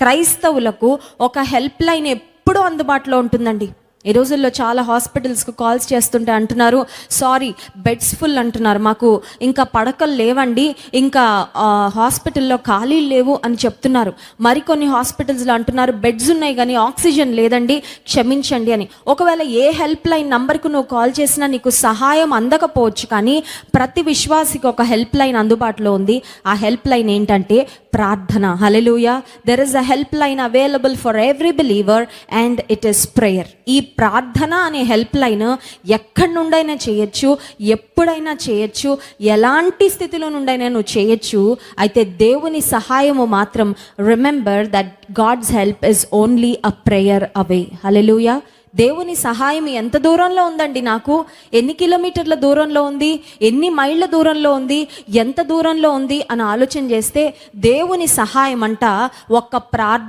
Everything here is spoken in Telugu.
క్రైస్తవులకు ఒక హెల్ప్ లైన్ ఎప్పుడూ అందుబాటులో ఉంటుందండి. ఈ రోజుల్లో చాలా హాస్పిటల్స్కి కాల్స్ చేస్తుంటే అంటున్నారు, సారీ బెడ్స్ ఫుల్ అంటున్నారు, మాకు ఇంకా పడకలు లేవండి, ఇంకా హాస్పిటల్లో ఖాళీలు లేవు అని చెప్తున్నారు. మరికొన్ని హాస్పిటల్స్లో అంటున్నారు బెడ్స్ ఉన్నాయి కానీ ఆక్సిజన్ లేదండి, క్షమించండి అని. ఒకవేళ ఏ హెల్ప్ లైన్ నంబర్కు నువ్వు కాల్ చేసినా నీకు సహాయం అందకపోవచ్చు, కానీ ప్రతి విశ్వాసికి ఒక హెల్ప్ లైన్ అందుబాటులో ఉంది. ఆ హెల్ప్ లైన్ ఏంటంటే ప్రార్థన. హల్లెలూయా. There is a help line available for every believer and it is prayer. ఈ ప్రార్థన అనే హెల్ప్ లైన్ ఎక్కడి నుండైనా చేయొచ్చు, ఎప్పుడైనా చేయొచ్చు, ఎలాంటి స్థితిలో నుండైనా నువ్వు చేయొచ్చు. అయితే దేవుని సహాయము మాత్రం remember that God's help is only a prayer away. హల్లెలూయా. దేవుని సహాయం ఎంత దూరంలో ఉందండి, నాకు ఎన్ని కిలోమీటర్ల దూరంలో ఉంది, ఎన్ని మైళ్ళ దూరంలో ఉంది, ఎంత దూరంలో ఉంది అని ఆలోచన చేస్తే దేవుని సహాయం అంట ఒక్క ప్రార్థన